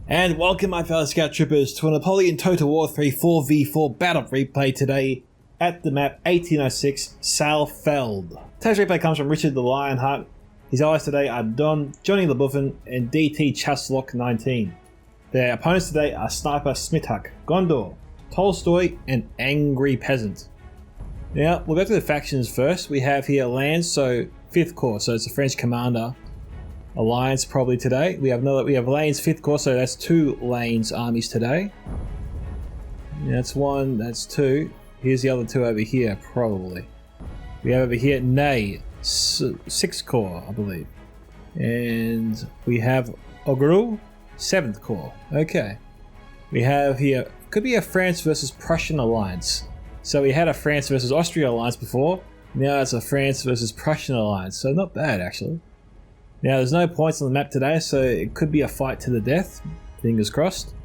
And welcome my fellow scout troopers to a Napoleon Total War 3 4v4 battle replay today at the map 1806 Saalfeld. Today's replay comes from Richard the Lionheart. His allies today are Don, Johnny LeBuffin and DT Chaslock 19. Their opponents today are Sniper Smithhuck, Gondor, Tolstoy and Angry Peasant. Now we'll go through the factions first. We have here Lands, so 5th Corps, so it's a French commander. Alliance probably today. We have Lane's 5th Corps, so that's 2 Lane's armies today. That's 1, that's 2. Here's the other 2 over here, probably. We have over here Ney, 6th Corps, I believe. And we have Ogru, 7th Corps. Okay. We have here, could be a France versus Prussian alliance. So we had a France versus Austria alliance before. Now it's a France versus Prussian alliance. So not bad, actually. Now there's no points on the map today, so it could be a fight to the death. Fingers crossed.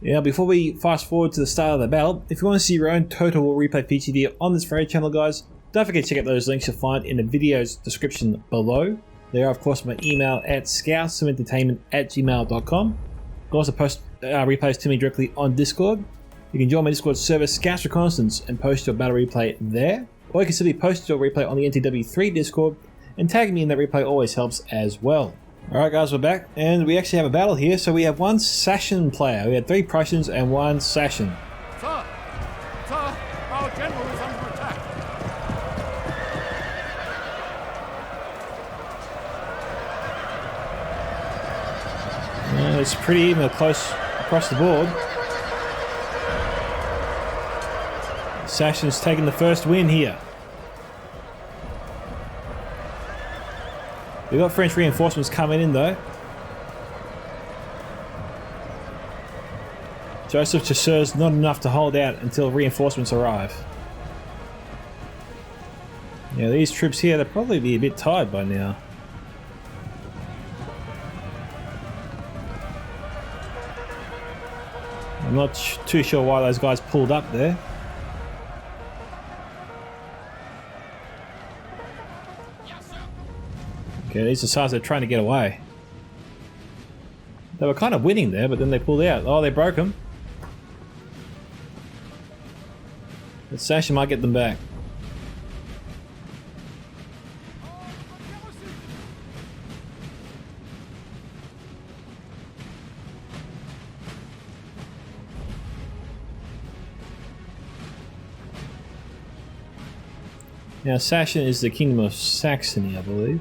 Now before we fast forward to the start of the battle, if you want to see your own Total War replay featured here on this very channel, guys, don't forget to check out those links you'll find in the video's description below. They are of course my email at scoutsofentertainment@gmail.com. You can also post replays to me directly on Discord. You can join my Discord server Scouts Reconnaissance and post your battle replay there. Or you can simply post your replay on the NTW3 Discord, and tagging me in that replay always helps as well. Alright guys, we're back, and we actually have a battle here. So we have 1 Sachsen player. We had 3 Prussians and 1 Sachsen. Sir, our general is under attack. It's pretty even close across the board. Sachsen's taking the first win here. We've got French reinforcements coming in though. Joseph Chasseur's not enough to hold out until reinforcements arrive. Yeah, these troops here, they'll probably be a bit tired by now. I'm not too sure why those guys pulled up there. Okay, these are sides they're trying to get away. They were kind of winning there, but then they pulled out. Oh, they broke them. But Sasha might get them back. Now, Sachsen is the Kingdom of Saxony, I believe.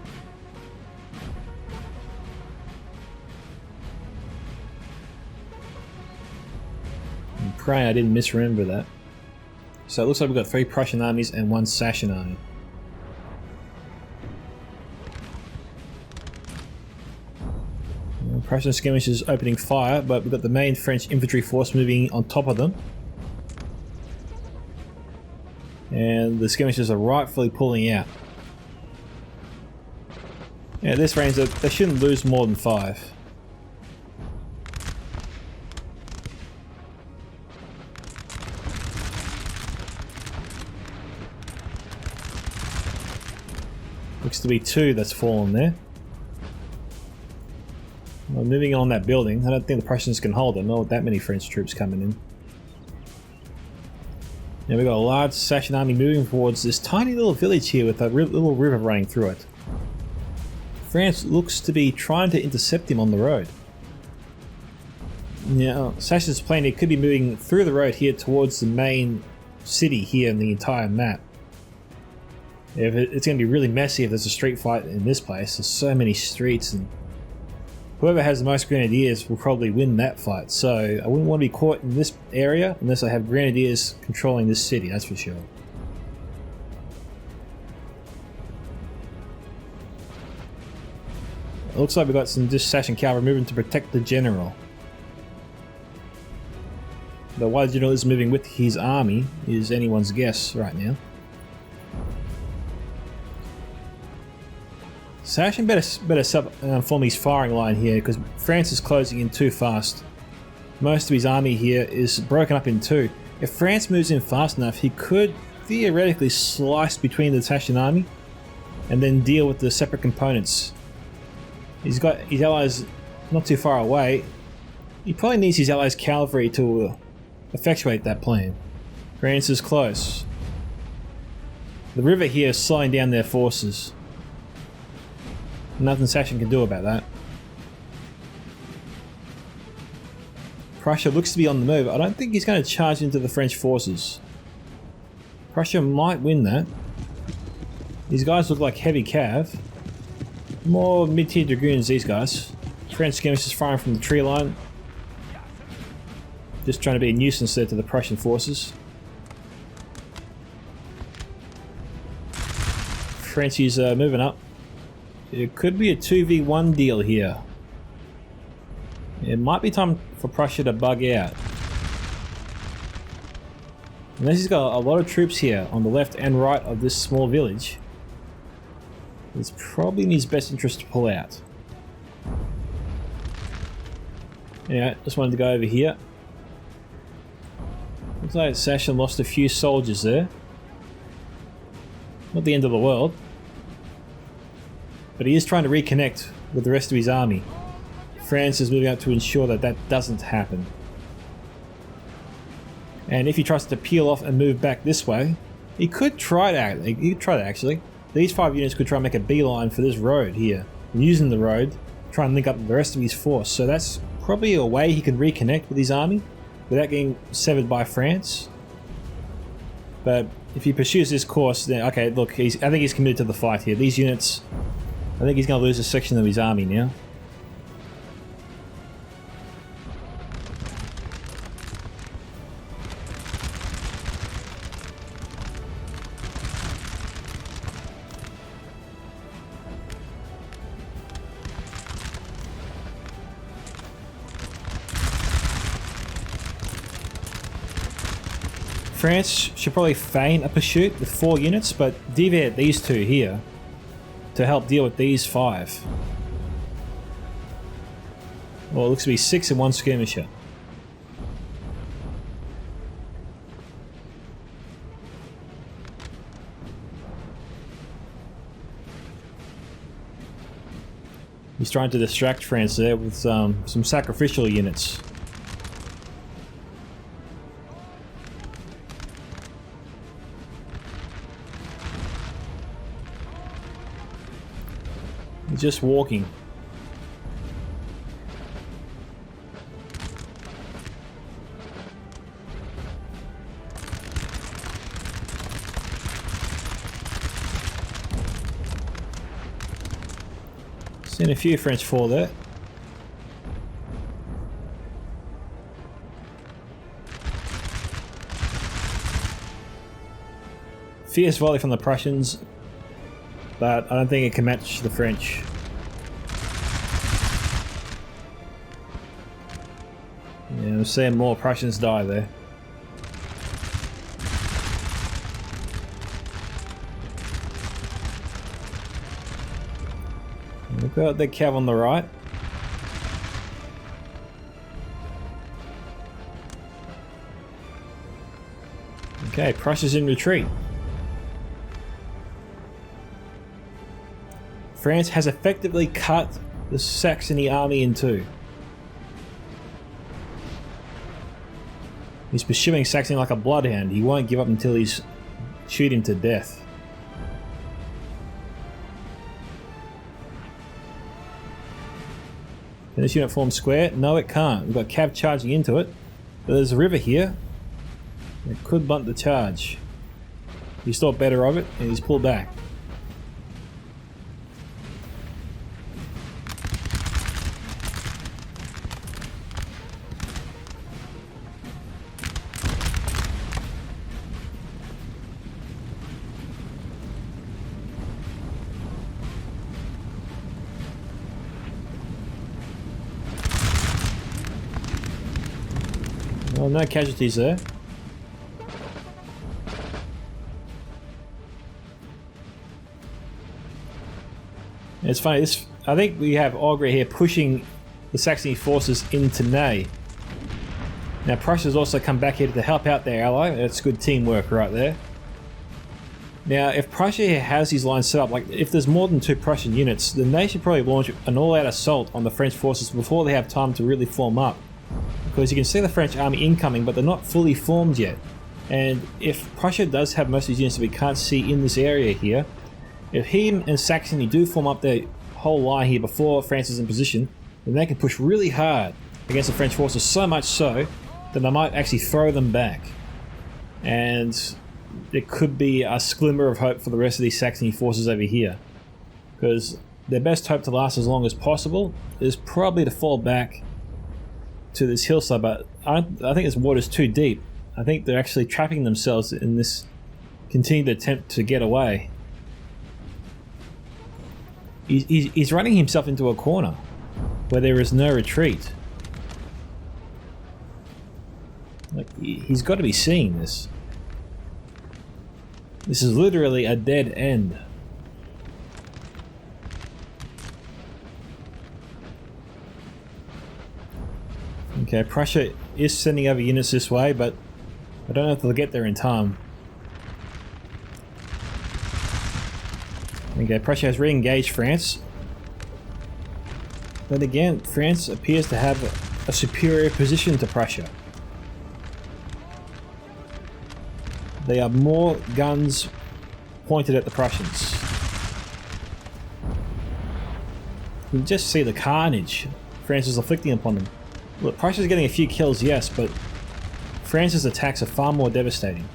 I'm praying I didn't misremember that. So it looks like we've got 3 Prussian armies and 1 Sachsen army. Prussian skirmishers opening fire, but we've got the main French infantry force moving on top of them. And the skirmishers are rightfully pulling out. Yeah, at this range they shouldn't lose more than 5. Looks to be 2 that's fallen there. Well, moving on that building, I don't think the Prussians can hold it. Not that many French troops coming in. Now we've got a large Sachsen army moving towards this tiny little village here with a little river running through it. France looks to be trying to intercept him on the road. Now, Sachsen's plan, it could be moving through the road here towards the main city here in the entire map. It's going to be really messy if there's a street fight in this place. There's so many streets, and whoever has the most grenadiers will probably win that fight. So I wouldn't want to be caught in this area unless I have grenadiers controlling this city, that's for sure. It looks like we've got some Sachsen cavalry moving to protect the general. But why the general is moving with his army is anyone's guess right now. Sachsen better form his firing line here because France is closing in too fast. Most of his army here is broken up in 2. If France moves in fast enough, he could theoretically slice between the Sachsen army and then deal with the separate components. He's got his allies not too far away. He probably needs his allies' cavalry to effectuate that plan. France is close. The river here is slowing down their forces. Nothing Sachin can do about that. Prussia looks to be on the move. I don't think he's going to charge into the French forces. Prussia might win that. These guys look like heavy cav. More mid-tier dragoons, these guys. French skirmishers firing from the tree line. Just trying to be a nuisance there to the Prussian forces. Frenchies moving up. It could be a 2v1 deal here. It might be time for Prussia to bug out. Unless he's got a lot of troops here on the left and right of this small village, it's probably in his best interest to pull out. Anyway, just wanted to go over here. Looks like Sachin lost a few soldiers there. Not the end of the world. But he is trying to reconnect with the rest of his army. France is moving up to ensure that that doesn't happen. And if he tries to peel off and move back this way, he could try that. He could try that actually. These 5 units could try and make a beeline for this road here, using the road, try and link up with the rest of his force. So that's probably a way he can reconnect with his army without getting severed by France. But if he pursues this course, then okay, look, I think he's committed to the fight here. These units, I think he's going to lose a section of his army now. France should probably feign a pursuit with 4 units, but deviate these 2 here to help deal with these 5. Well, it looks to be 6 and 1 skirmisher. He's trying to distract France there with some sacrificial units. He's just walking. Seen a few French fall there. Fierce volley from the Prussians, but I don't think it can match the French. Yeah, I'm seeing more Prussians die there. We've got the cav on the right. Okay, Prussia's in retreat. France has effectively cut the Saxony army in 2. He's pursuing Saxony like a bloodhound. He won't give up until he's shoot him to death. Can this unit form square? No, it can't. We've got cav charging into it. But there's a river here. It could blunt the charge. He's thought better of it and he's pulled back. Well, no casualties there. It's funny, I think we have Augre here pushing the Saxony forces into Ney. Now Prussia's also come back here to help out their ally. That's good teamwork right there. Now if Prussia here has these lines set up, like if there's more than 2 Prussian units, then they should probably launch an all-out assault on the French forces before they have time to really form up. because you can see the French army incoming, but they're not fully formed yet. And if Prussia does have most of these units that we can't see in this area here, if him and Saxony do form up their whole line here before France is in position, then they can push really hard against the French forces, so much so that they might actually throw them back. And there could be a glimmer of hope for the rest of these Saxony forces over here, because their best hope to last as long as possible is probably to fall back to this hillside, but I think this water's too deep. I think they're actually trapping themselves in this continued attempt to get away. He's running himself into a corner where there is no retreat. Like, he's got to be seeing this. This is literally a dead end. Okay, Prussia is sending over units this way, but I don't know if they'll get there in time. Okay, Prussia has re-engaged France. But again, France appears to have a superior position to Prussia. They have more guns pointed at the Prussians. You can just see the carnage France is inflicting upon them. Look, Prussia's getting a few kills, yes, but France's attacks are far more devastating.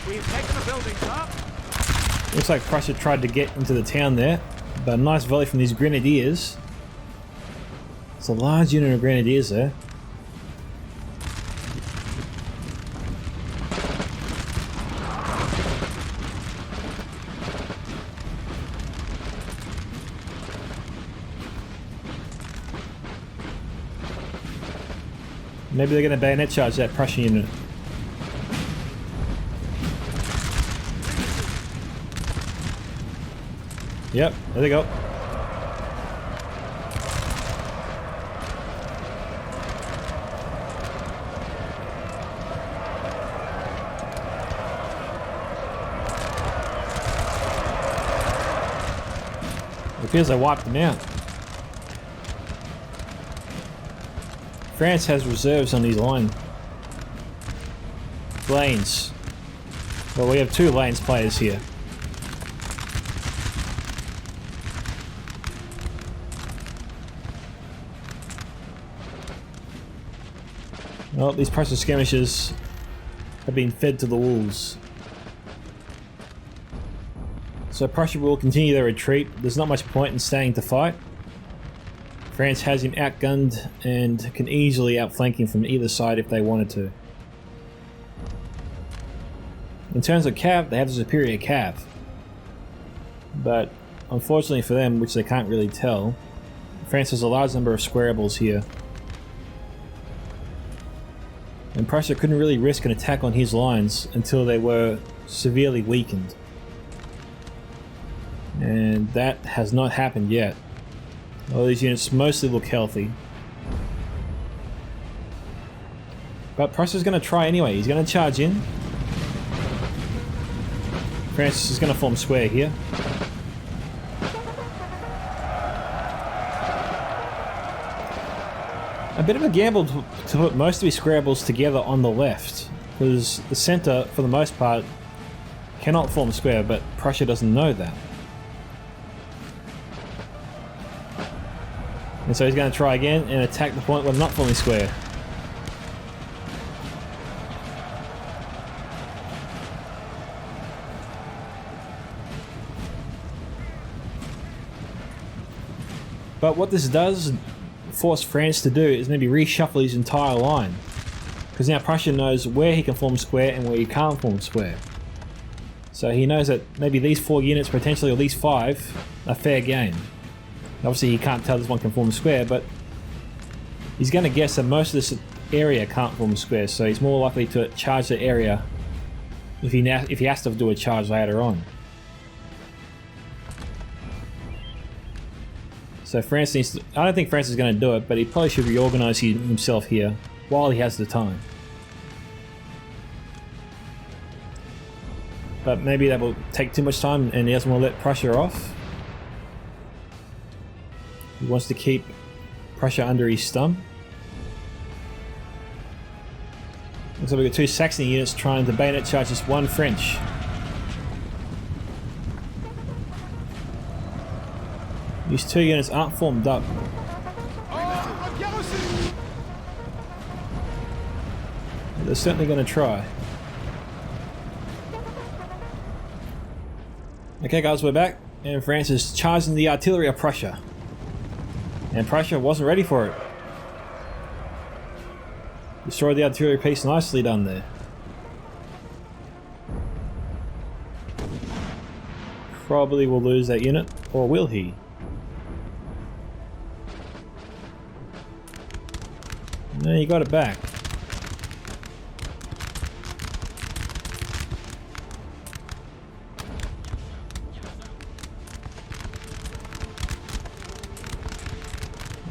We've taken the building, sir. Looks like Prussia tried to get into the town there, but a nice volley from these grenadiers. It's a large unit of grenadiers there. Maybe they're going to bayonet charge that Prussian unit. Yep, there they go. It appears I wiped them out. France has reserves on these lanes. Well, we have two lanes players here. Well, these Prussian skirmishers have been fed to the wolves. So Prussia will continue their retreat. There's not much point in staying to fight. France has him outgunned and can easily outflank him from either side if they wanted to. In terms of cav, they have a superior cav. But unfortunately for them, which they can't really tell, France has a large number of squarables here. And Prussia couldn't really risk an attack on his lines until they were severely weakened. And that has not happened yet. All these units mostly look healthy. But Prussia's going to try anyway. He's going to charge in. France is going to form square here. A bit of a gamble to put most of his squarables together on the left, because the centre, for the most part, cannot form square, but Prussia doesn't know that. And so he's going to try again and attack the point where they're not forming square. But what this does force France to do is maybe reshuffle his entire line, because now Prussia knows where he can form square and where he can't form square. So he knows that maybe these 4 units, potentially at least 5, are fair game. Obviously he can't tell this one can form a square, but he's going to guess that most of this area can't form a square, so he's more likely to charge the area if he has to do a charge later on. So France needs to, I don't think France is going to do it, but he probably should reorganize himself here while he has the time. But maybe that will take too much time and he doesn't want to let Prussia off. He wants to keep Prussia under his stump. Looks like we've got 2 Saxony units trying to bayonet charge just 1 French. These 2 units aren't formed up. But they're certainly going to try. Okay guys, we're back, and France is charging the artillery of Prussia. And Prussia wasn't ready for it. Destroyed the artillery piece, nicely done there. Probably will lose that unit, or will he? No, you got it back.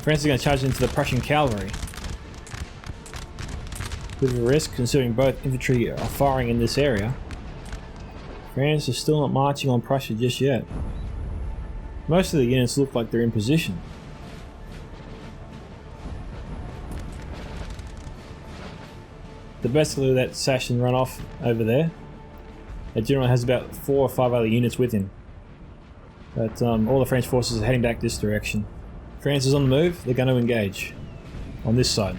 France is going to charge into the Prussian cavalry. Bit of a risk considering both infantry are firing in this area. France is still not marching on Prussia just yet. Most of the units look like they're in position. The best will let Sachsen run off over there. That general has about 4 or 5 other units with him. But all the French forces are heading back this direction. France is on the move, they're going to engage on this side.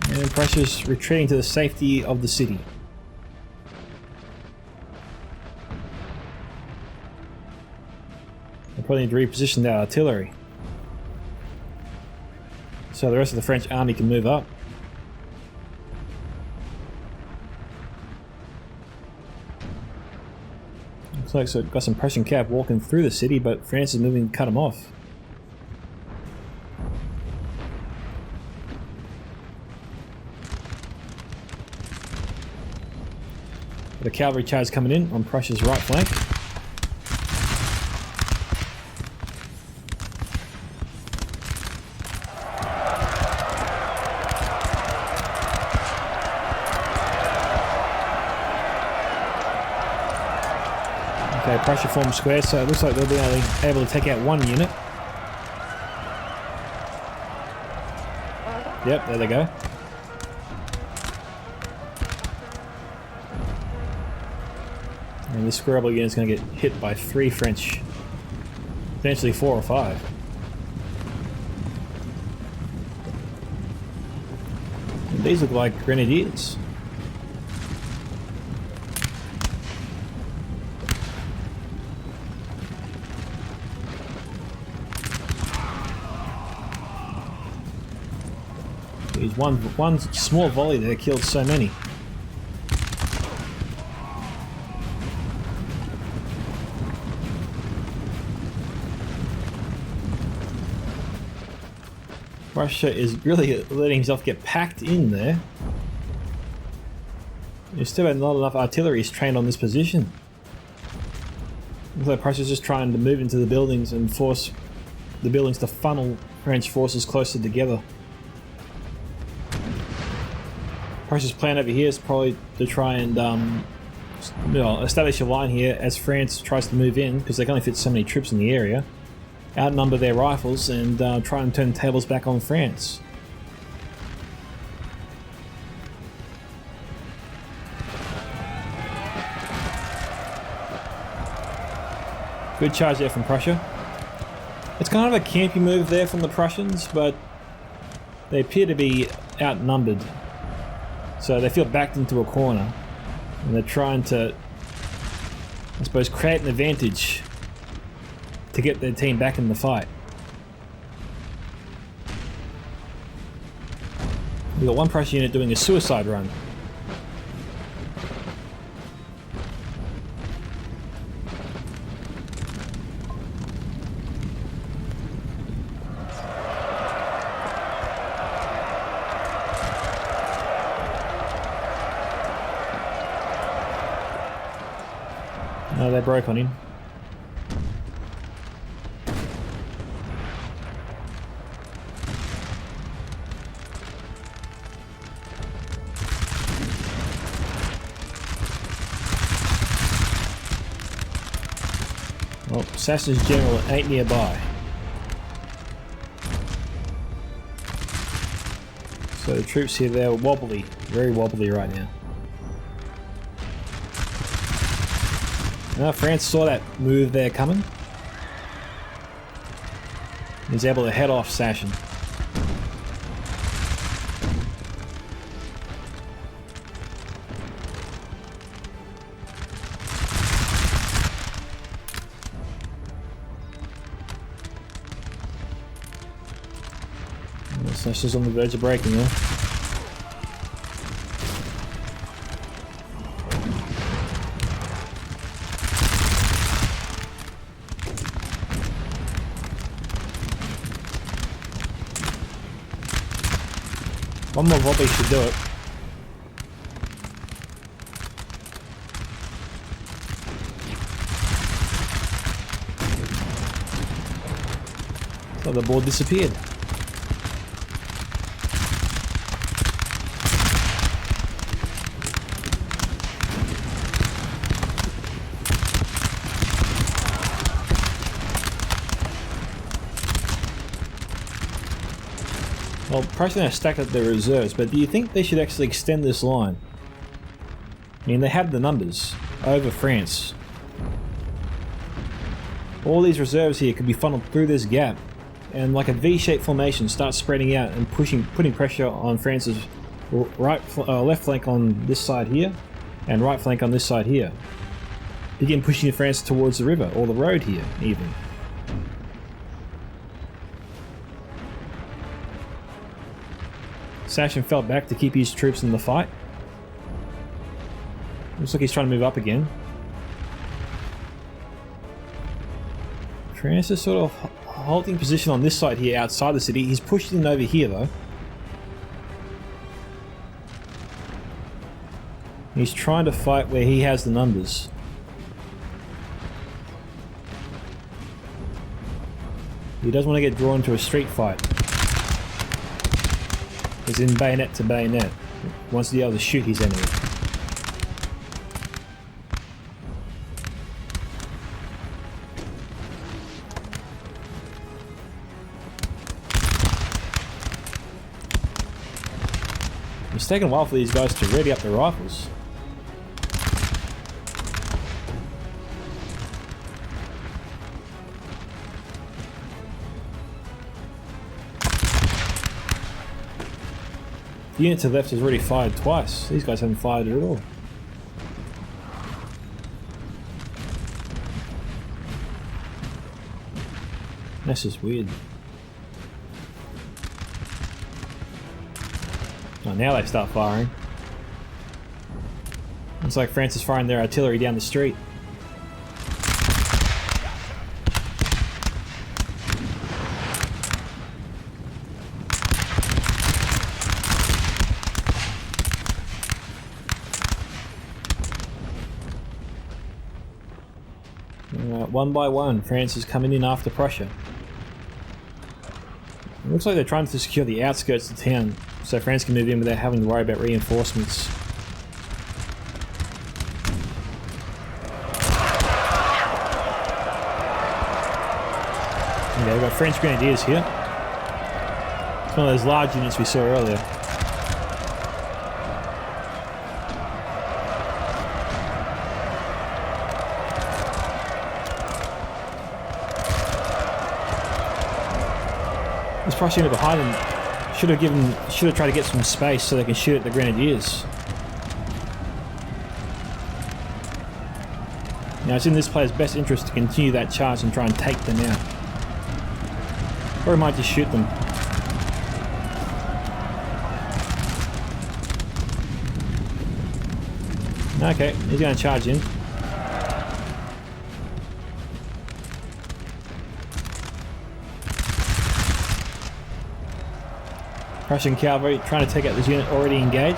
And Prussia's retreating to the safety of the city. Probably need to reposition that artillery so the rest of the French army can move up. Looks like so got some Prussian cav walking through the city, but France is moving to cut them off. The cavalry charge coming in on Prussia's right flank. Okay, Prussia forms square, so it looks like they'll be able to take out 1 unit. Yep, there they go. And this square unit is going to get hit by 3 French. Potentially 4 or 5. And these look like grenadiers. One small volley there killed so many. Prussia is really letting himself get packed in there. There's still not enough artillery trained on this position. Looks like Prussia's just trying to move into the buildings and force the buildings to funnel French forces closer together. Prussia's plan over here is probably to try and establish a line here as France tries to move in, because they can only fit so many troops in the area, outnumber their rifles, and try and turn the tables back on France. Good charge there from Prussia. It's kind of a campy move there from the Prussians, but they appear to be outnumbered. So they feel backed into a corner, and they're trying to, I suppose, create an advantage to get their team back in the fight. We've got 1 Prussian unit doing a suicide run. No, they broke on him. Sassen's general ain't nearby. So the troops here, they're wobbly, very wobbly right now. Now France saw that move there coming. He's able to head off Sasson. Sasson's on the verge of breaking there. One more volley should do it. So the board disappeared. Well, Prussian have stacked up their reserves, but do you think they should actually extend this line? I mean, they have the numbers over France. All these reserves here could be funneled through this gap, and like a V-shaped formation start spreading out and putting pressure on France's left flank on this side here, and right flank on this side here. Begin pushing France towards the river, or the road here, even. Sasson fell back to keep his troops in the fight. Looks like he's trying to move up again. France is sort of holding position on this side here outside the city. He's pushed in over here though. He's trying to fight where he has the numbers. He doesn't want to get drawn into a street fight. He's in bayonet to bayonet. He wants to be able to shoot his enemy. It's taken a while for these guys to ready up their rifles. The unit to the left has already fired twice. These guys haven't fired at all. That's just weird. Oh, now they start firing. Looks like France is firing their artillery down the street. One by one, France is coming in after Prussia. It looks like they're trying to secure the outskirts of town, so France can move in without having to worry about reinforcements. Yeah, we've got French grenadiers here. It's one of those large units we saw earlier. This Prussian unit behind them should have tried to get some space so they can shoot at the grenadiers. Now it's in this player's best interest to continue that charge and try and take them out. Or he might just shoot them. Okay, he's going to charge in. Prussian cavalry trying to take out this unit already engaged.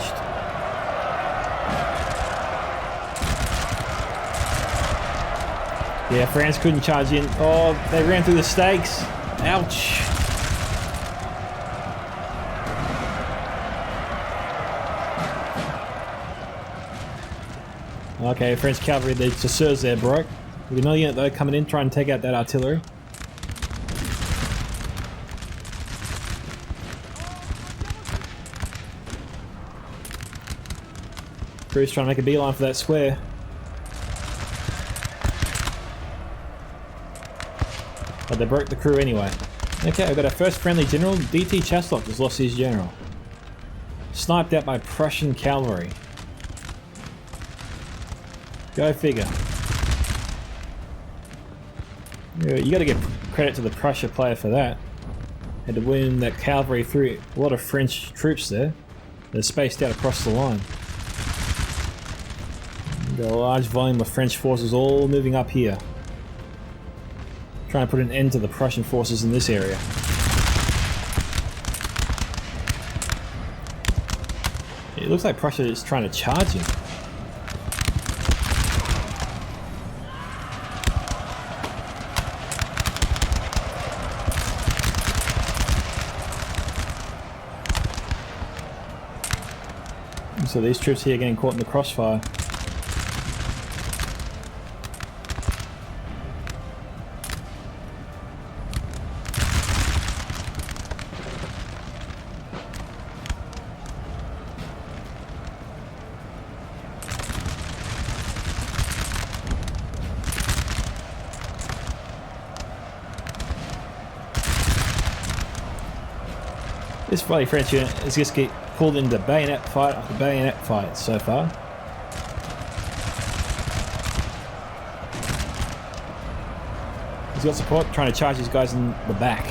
Yeah, France couldn't charge in. Oh, they ran through the stakes. Ouch. Okay, French cavalry, the chasseurs there broke. With another unit though coming in, try and take out that artillery. Crew's trying to make a beeline for that square. But they broke the crew anyway. Okay, I've got our first friendly general. DT Chaslock has lost his general. Sniped out by Prussian cavalry. Go figure. You got to give credit to the Prussia player for that. Had to win that cavalry through a lot of French troops there. They're spaced out across the line. Got a large volume of French forces all moving up here. Trying to put an end to the Prussian forces in this area. It looks like Prussia is trying to charge him. So these troops here are getting caught in the crossfire. This bloody French unit is just get pulled into bayonet fight after bayonet fight so far. He's got support trying to charge these guys in the back.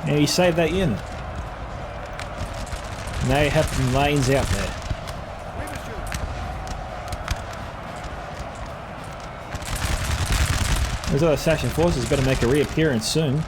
And he saved that unit. Now you have some lanes out there. Those other Saxon forces better make a reappearance soon.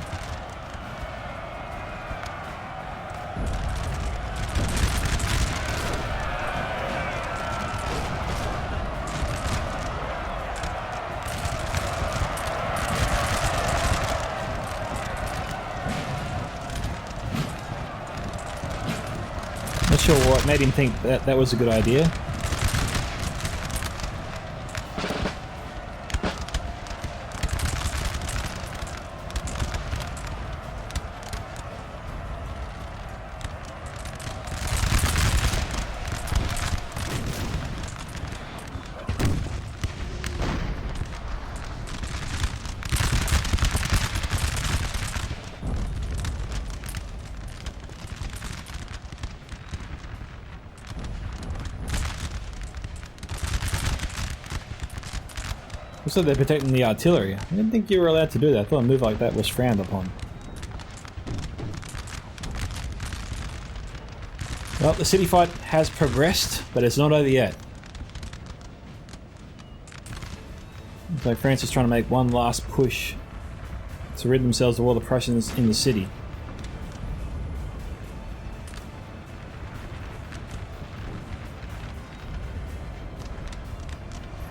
Not sure what made him think that that was a good idea. Looks like they're protecting the artillery. I didn't think you were allowed to do that. I thought a move like that was frowned upon. Well, the city fight has progressed, but it's not over yet. Looks like France is trying to make one last push to rid themselves of all the Prussians in the city.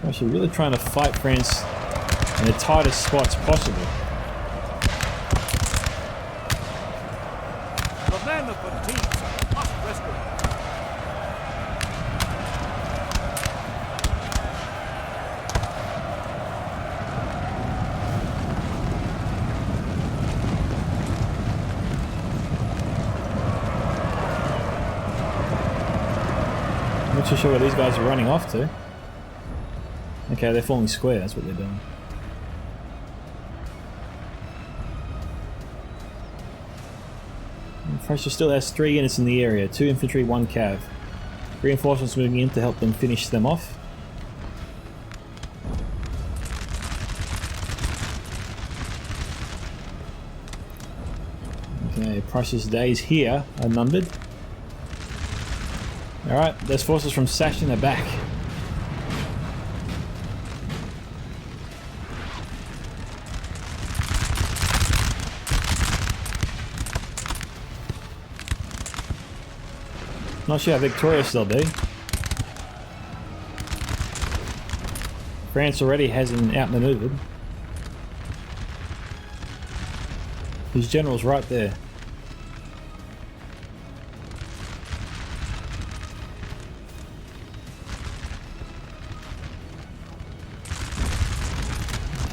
Actually, really trying to fight France in the tightest spots possible. The men of fatigues must rescue. I'm not too sure where these guys are running off to. Okay, they're falling square, that's what they're doing. Prussia still has 3 units in the area, 2 infantry, 1 cav. Reinforcements moving in to help them finish them off. Okay, Prussia's days here are numbered. Alright, those forces from Sachsen are back. Not sure how victorious they'll be. France already has him outmaneuvered. His general's right there.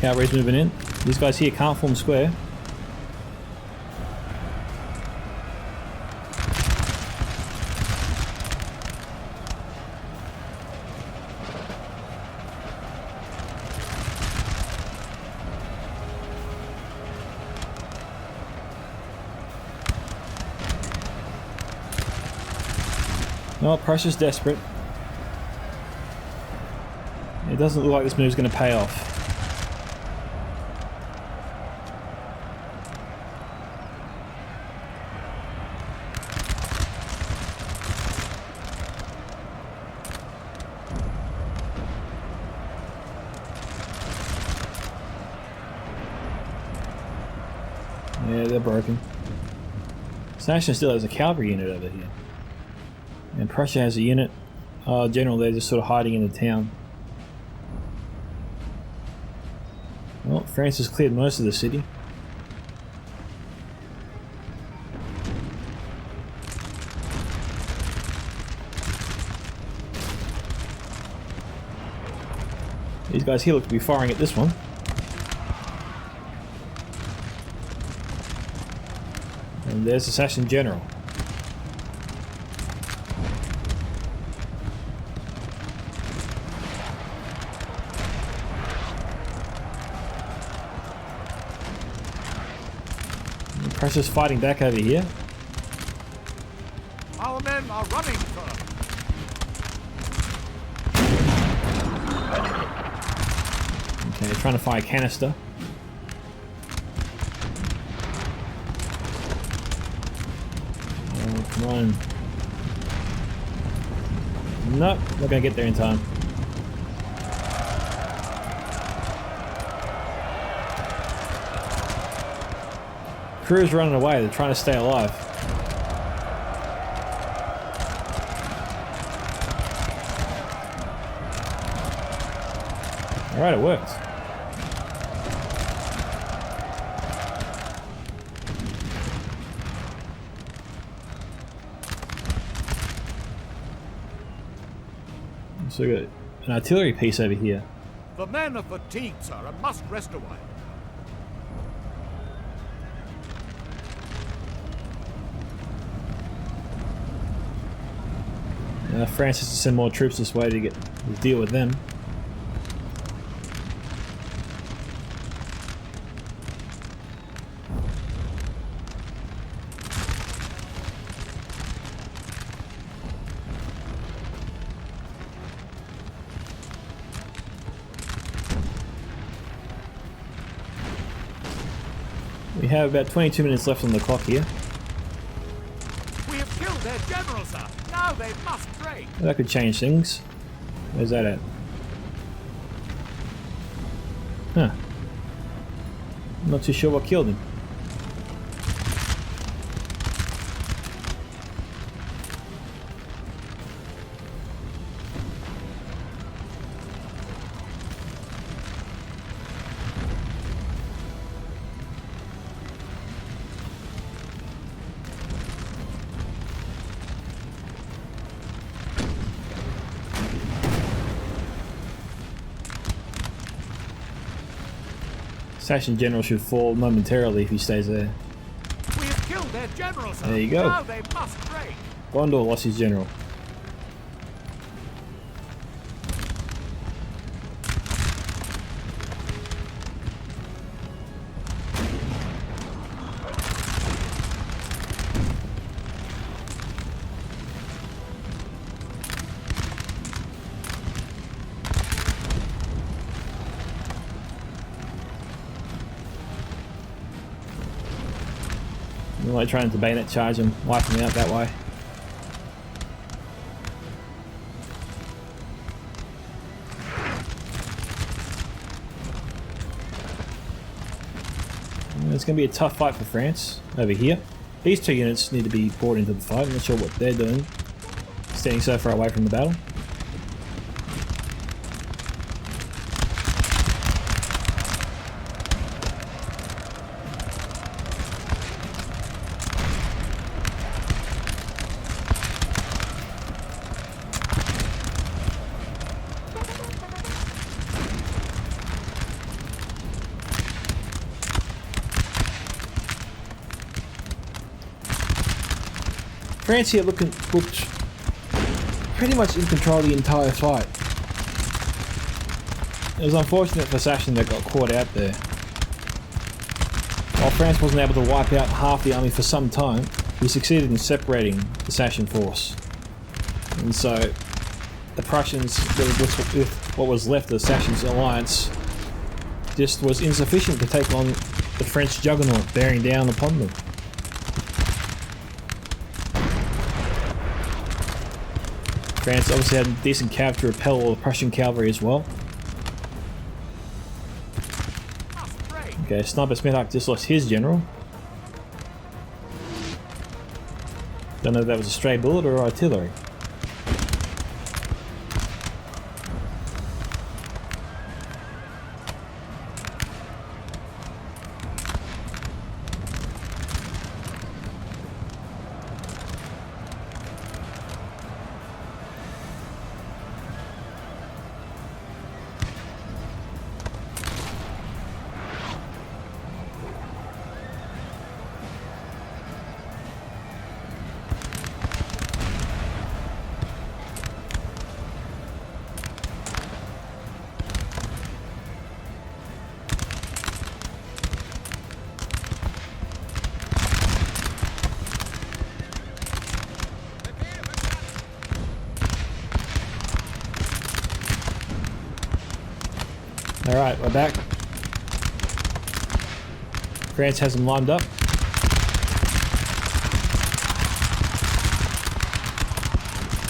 Cavalry's moving in. These guys here can't form square. No, Prussia's desperate. It doesn't look like this move's going to pay off. Yeah, they're broken. Snatching still has a cavalry unit over here. And Prussia has a unit. General, they're just sort of hiding in the town. Well, France has cleared most of the city. These guys here look to be firing at this one. And there's Assassin General. Prussia's fighting back over here. Our men are running, sir. Okay, trying to fire canister. Oh, come on. Nope, not gonna get there in time. Crew's running away, they're trying to stay alive. Alright, it worked. So we got an artillery piece over here. The men are fatigued, sir, and must rest a while. France has to send more troops this way to deal with them. We have about 22 minutes left on the clock here. We have killed their general, sir. Now they must break. That could change things. Where's that at? Huh. I'm not too sure what killed him. Assassin General should fall momentarily if he stays there. We have killed their general, sir. There you go. Now they must break. Gondor lost his general. I'm like trying to bayonet charge him, wipe him out that way. It's going to be a tough fight for France over here. These two units need to be brought into the fight. I'm not sure what they're doing, standing so far away from the battle. France here looked pretty much in control of the entire fight. It was unfortunate for Sachin that got caught out there. While France wasn't able to wipe out half the army for some time, he succeeded in separating the Sachin force. And so the Prussians, with what was left of the Sachin's alliance, just was insufficient to take on the French Juggernaut bearing down upon them. France obviously had a decent cav to repel all the Prussian cavalry as well. Okay, Sniper Smithak just lost his general. Don't know if that was a stray bullet or artillery. Alright, we're back. France has them lined up.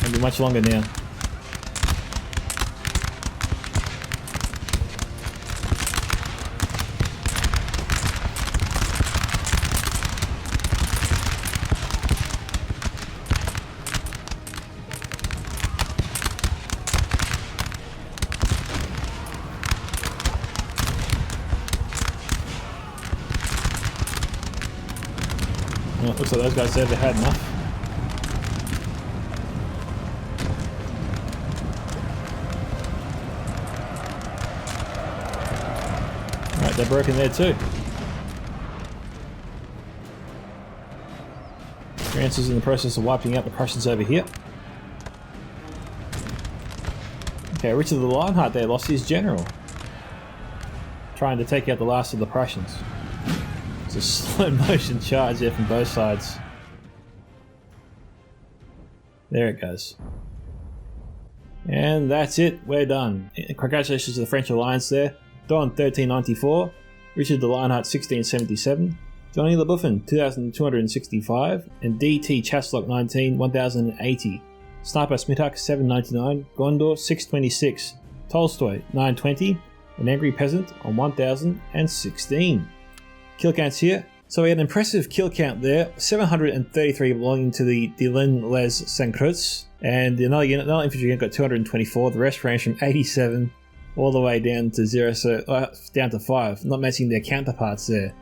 It'll be much longer now. Well, looks like those guys said they had enough. Alright, they're broken there too. France is in the process of wiping out the Prussians over here. Okay, Richard the Lionheart there lost his general, trying to take out the last of the Prussians. It's a slow motion charge there from both sides. There it goes. And that's it, we're done. Congratulations to the French Alliance there. Don 1394, Richard the Lionheart 1677, Johnny Le Buffon 2265, and DT Chaslock 19 1080. Sniper Smithak 799, Gondor 626, Tolstoy 920, and Angry Peasant on 1016. Kill counts here. So we had an impressive kill count there, 733 belonging to the Dylan Les Saint-Cruz, and another infantry unit got 224. The rest ranged from 87 all the way down to 0, so down to 5, not matching their counterparts there.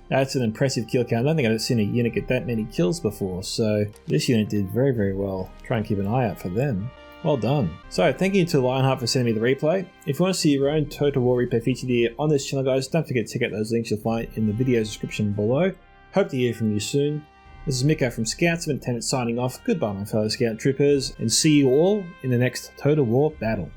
That's an impressive kill count. I don't think I've seen a unit get that many kills before, so this unit did very, very well. Try and keep an eye out for them. Well done. So, thank you to Lionheart for sending me the replay. If you want to see your own Total War replay featured here on this channel, guys, don't forget to check out those links you'll find in the video description below. Hope to hear from you soon. This is Micka from Scouts of Lieutenant signing off. Goodbye, my fellow Scout Troopers, and see you all in the next Total War battle.